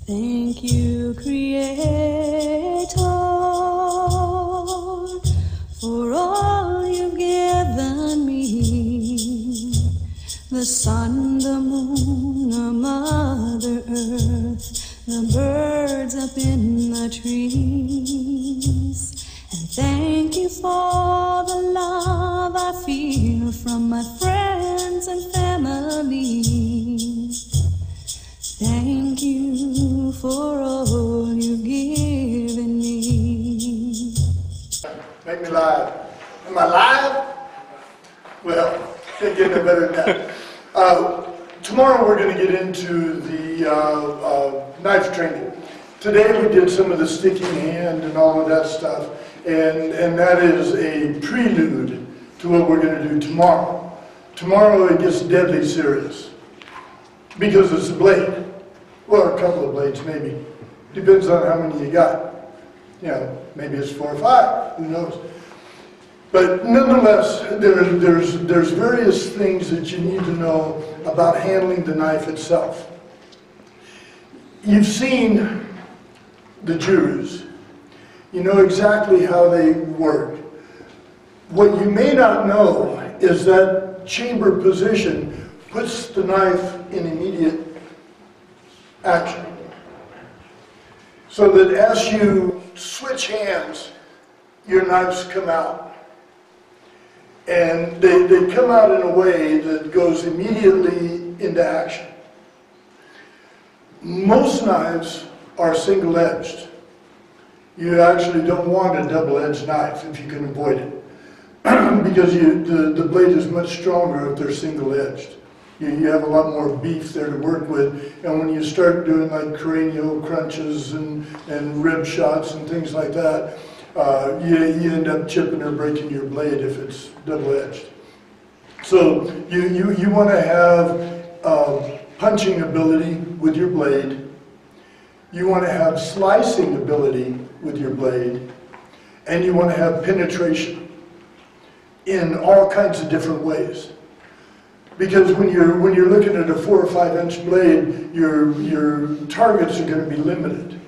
Thank you, Creator, for all you've given me. The sun, the moon, the Mother Earth, the birds up in the trees. And thank you for the love I feel from my friends and family. Thank you for all you've given me. Make me live. Am I live? Well, can't get no better than that. Tomorrow we're going to get into the knife training. Today we did some of the sticking hand and all of that stuff, and that is a prelude to what we're going to do tomorrow. Tomorrow it gets deadly serious because it's a blade. Well, a couple of blades maybe. Depends on how many you got. You know, maybe it's 4 or 5, who knows. But nonetheless, there's various things that you need to know about handling the knife itself. You've seen the jurus. You know exactly how they work. What you may not know is that chamber position puts the knife in immediate action. So that as you switch hands, your knives come out. And they come out in a way that goes immediately into action. Most knives are single-edged. You actually don't want a double-edged knife if you can avoid it. Because the blade is much stronger if they're single-edged. You have a lot more beef there to work with, and when you start doing like cranial crunches and rib shots and things like that, you end up chipping or breaking your blade if it's double-edged. So you want to have punching ability with your blade. You want to have slicing ability with your blade, and you want to have penetration in all kinds of different ways. Because when you're looking at a 4 or 5 inch blade, your targets are going to be limited.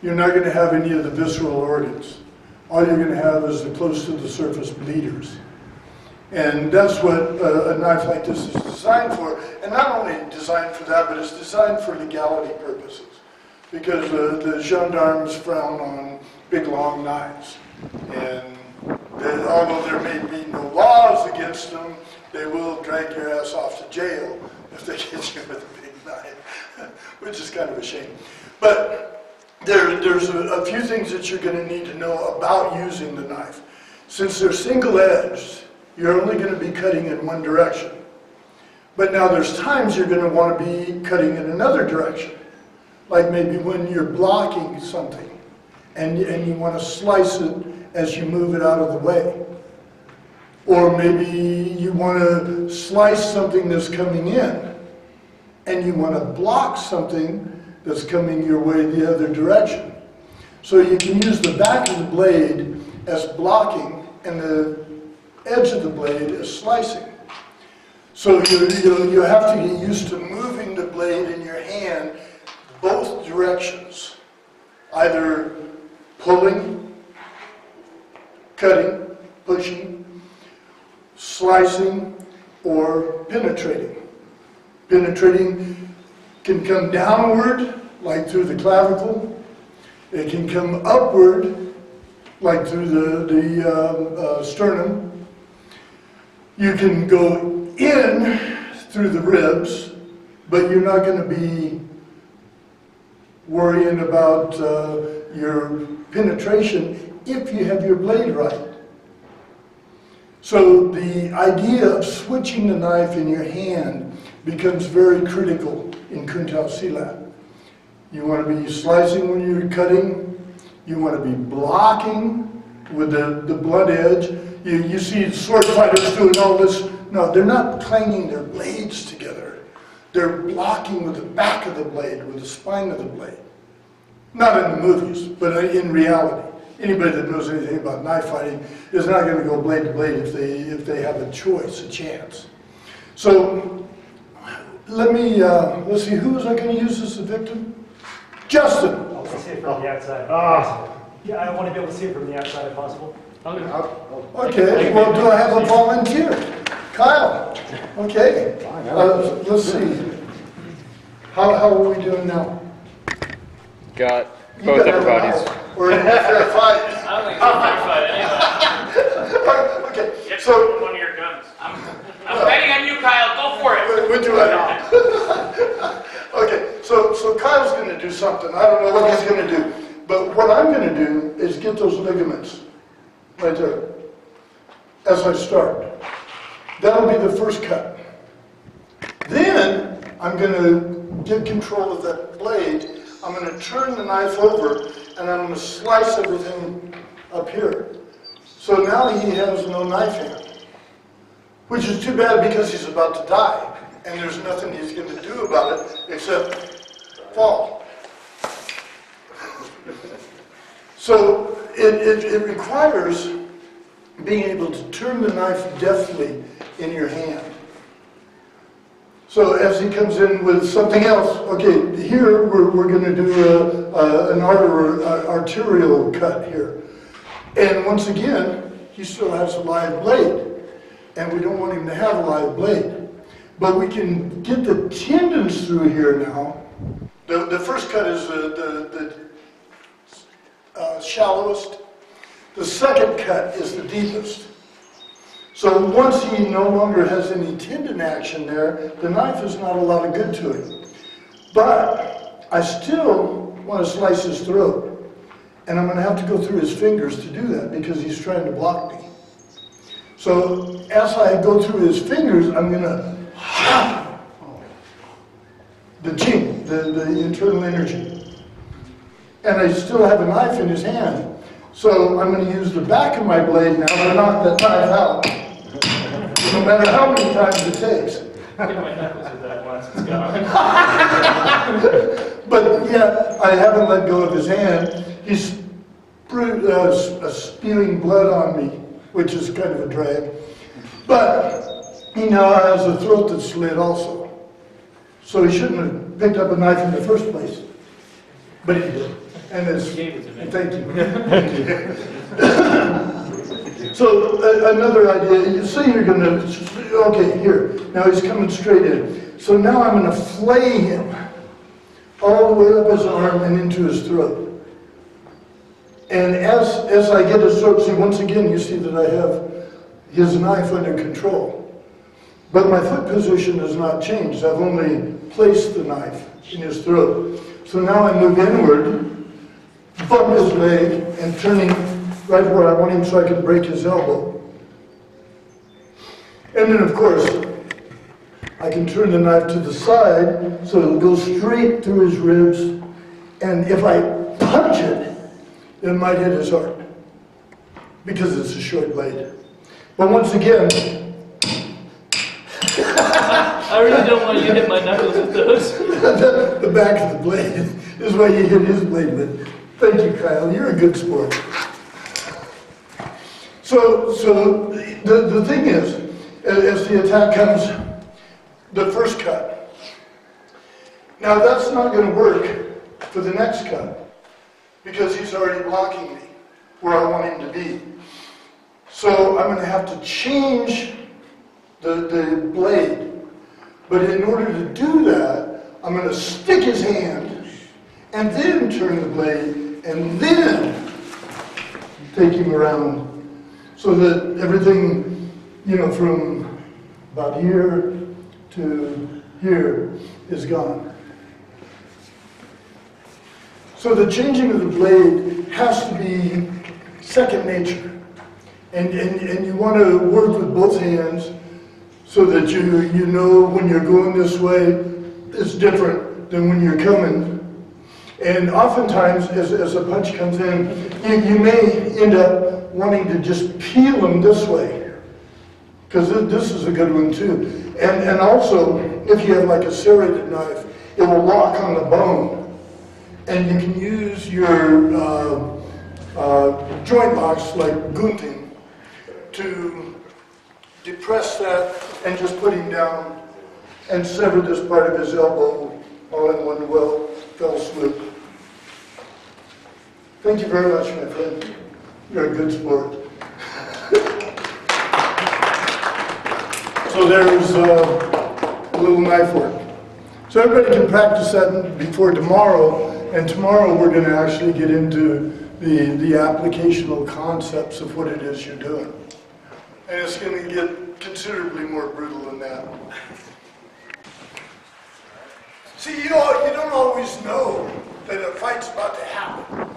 You're not going to have any of the visceral organs. All you're going to have is the close to the surface bleeders. And that's what a knife like this is designed for. And not only designed for that, but it's designed for legality purposes. Because the gendarmes frown on big, long knives. And although there may be no laws against them, they will drag your ass off to jail if they get you with a big knife, which is kind of a shame. But there's a few things that you're going to need to know about using the knife. Since they're single-edged, you're only going to be cutting in one direction. But now there's times you're going to want to be cutting in another direction. Like maybe when you're blocking something and you want to slice it as you move it out of the way. Or maybe you want to slice something that's coming in and you want to block something that's coming your way the other direction. So you can use the back of the blade as blocking and the edge of the blade as slicing. So you have to get used to moving the blade in your hand both directions, either pulling, cutting, pushing, slicing, or penetrating. Penetrating can come downward, like through the clavicle. It can come upward, like through the sternum. You can go in through the ribs, but you're not going to be worrying about your penetration if you have your blade right. So the idea of switching the knife in your hand becomes very critical in KunTao Silat. You want to be slicing when you're cutting. You want to be blocking with the blunt edge. You see sword fighters doing all this. No, they're not clanging their blades together. They're blocking with the back of the blade, with the spine of the blade. Not in the movies, but in reality. Anybody that knows anything about knife fighting is not going to go blade to blade if they have a choice, a chance. So let me, let's see, who was I going to use as the victim? Justin. I want to see it from the outside. Yeah, I want to be able to see it from the outside if possible. Okay, well, do I have a volunteer? Kyle. Okay. Let's see. How are we doing now? Got both upper bodies. We're in a fair fight. I don't think it's a fair fight anyway. Okay, Get so one of your guns. I'm betting on you, Kyle. Go for it. we'll do it now. Okay, so Kyle's going to do something. I don't know what he's going to do. But what I'm going to do is get those ligaments right there as I start. That'll be the first cut. Then I'm going to get control of that blade. I'm going to turn the knife over and I'm going to slice everything up here. So now he has no knife hand, which is too bad because he's about to die and there's nothing he's going to do about it except fall. So it requires being able to turn the knife deftly in your hand. So as he comes in with something else, okay, here we're going to do an arterial cut here. And once again, he still has a live blade. And we don't want him to have a live blade. But we can get the tendons through here now. The first cut is the shallowest. The second cut is the deepest. So once he no longer has any tendon action there, the knife is not a lot of good to him. But I still want to slice his throat. And I'm going to have to go through his fingers to do that because he's trying to block me. So as I go through his fingers, I'm going to the jing, the internal energy. And I still have a knife in his hand. So I'm going to use the back of my blade now to knock that knife out. No matter how many times it takes. But yeah, I haven't let go of his hand. He's spewing blood on me, which is kind of a drag. But he now has a throat that's slit also. So he shouldn't have picked up a knife in the first place. But he did. And it's, thank you. Thank you. So another idea, you say you're going to, okay, here. Now he's coming straight in. So now I'm going to flay him all the way up his arm and into his throat. And as I get his throat, see, once again, you see that I have his knife under control. But my foot position has not changed. I've only placed the knife in his throat. So now I move inward, bump his leg, and turning right where I want him so I can break his elbow. And then, of course, I can turn the knife to the side so it'll go straight through his ribs. And if I punch it, it might hit his heart because it's a short blade. But once again, I really don't want you to hit my knuckles with those. the back of the blade is what you hit his blade with. Thank you, Kyle. You're a good sport. So the thing is, as the attack comes, the first cut. Now that's not going to work for the next cut because he's already blocking me where I want him to be. So I'm going to have to change the blade. But in order to do that, I'm going to stick his hand and then turn the blade and then take him around so that everything, you know, from about here to here is gone. So the changing of the blade has to be second nature. And you want to work with both hands so that you know when you're going this way, it's different than when you're coming. And oftentimes, as a punch comes in, you may end up wanting to just peel them this way. Because this is a good one too. And also, if you have like a serrated knife, it will lock on the bone. And you can use your joint locks like gunting to depress that and just put him down and severed this part of his elbow all in one fell swoop. Thank you very much, my friend. You're a good sport. So there's a little knife work. So everybody can practice that before tomorrow, and tomorrow we're going to actually get into the applicational concepts of what it is you're doing. And it's going to get considerably more brutal than that. See, you don't always know that a fight's about to happen.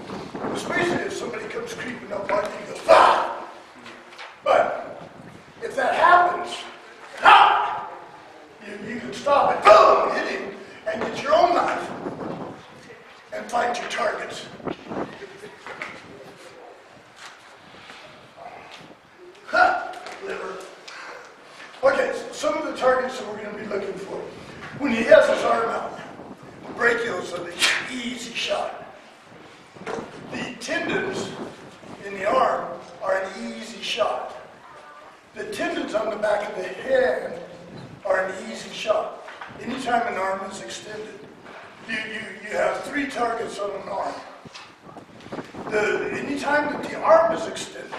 Especially if somebody comes creeping up on you and goes, ah! But if that happens, ha! You can stop it, boom, hit him, and get your own knife and find your targets. Ha! Liver. Okay, so some of the targets that we're going to be looking for. When he has his arm out, the brachials are the easy shot. The tendons in the arm are an easy shot. The tendons on the back of the hand are an easy shot. Anytime an arm is extended, you have 3 targets on an arm. Anytime that the arm is extended,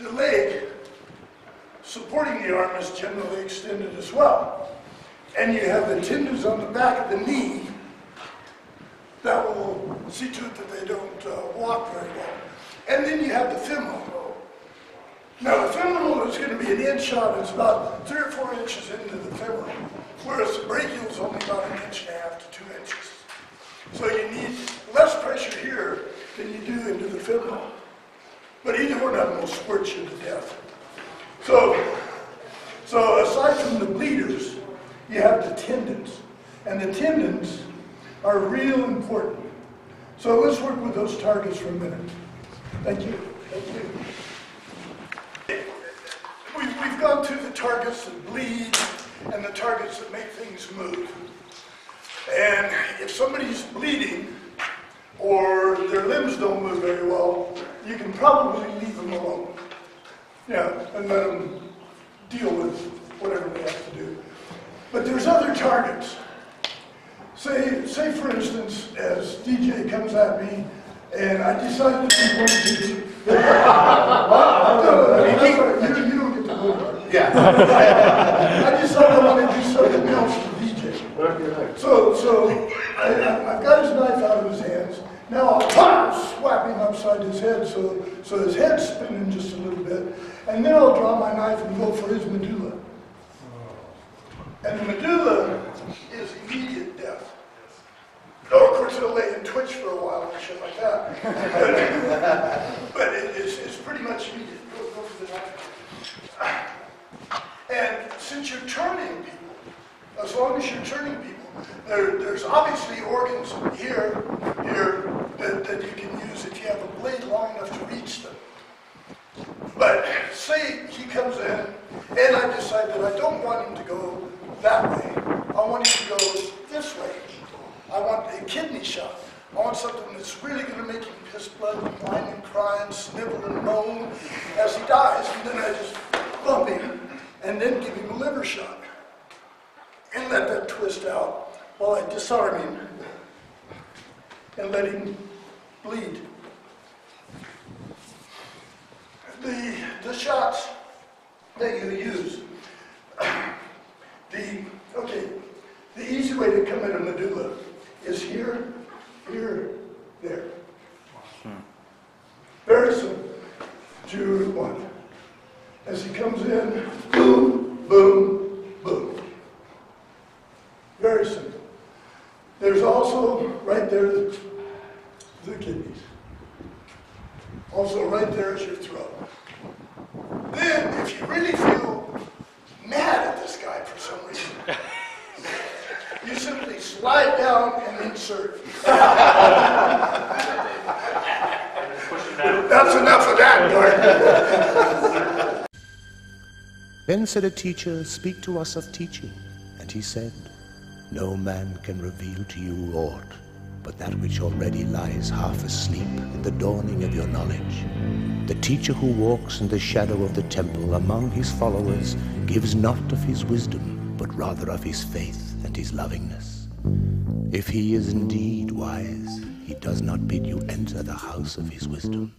the leg supporting the arm is generally extended as well. And you have the tendons on the back of the knee that will see to it that they don't walk very well. And then you have the femoral. Now the femoral is going to be an inch shot. It's about 3 or 4 inches into the femoral, whereas the brachial is only about 1.5 to 2 inches. So you need less pressure here than you do into the femoral. But either one of them will squirt you to death. So aside from the bleeders, you have the tendons. And the tendons are real important. So let's work with those targets for a minute. Thank you. Thank you. We've gone through the targets that bleed and the targets that make things move. And if somebody's bleeding or their limbs don't move very well, you can probably leave them alone. Yeah, and let them deal with whatever they have to do. But there's other targets. Say for instance, as DJ comes at me, and I decide to do one of you don't get to move. Yeah. I decide I want to do something else to DJ. So I've got his knife out of his hands. Now I'll swap him upside his head so his head's spinning just a little bit. And then I'll draw my knife and go for his medulla. And the medulla is immediate death. Oh, of course, it'll lay and twitch for a while and shit like that. But it's pretty much immediate. Go for the knife. And since you're turning people, as long as you're turning people, there's obviously organs here, that you can use if you have a blade long enough to reach them. But say he comes in, and I decide that I don't want him to go that way. I want him to go this way. I want a kidney shot. I want something that's really going to make him piss blood, and whine and cry and snivel and moan as he dies. And then I just bump him and then give him a liver shot. And let that twist out while I disarm him and let him bleed. The shots that you use, the easy way to come at a medulla is here, here, there. Very simple. 2, 1. As he comes in, boom, boom, boom. Very simple. There's also right there the kidneys. Also right there is your throat. Then, if you really feel mad at this guy for some reason, you simply slide down and insert. That's enough of that, Gartin. Then said a teacher, "Speak to us of teaching." And he said, "No man can reveal to you aught but that which already lies half asleep in the dawning of your knowledge. The teacher who walks in the shadow of the temple among his followers gives not of his wisdom, but rather of his faith and his lovingness. If he is indeed wise, he does not bid you enter the house of his wisdom,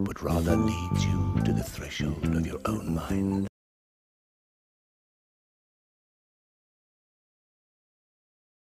but rather leads you to the threshold of your own mind.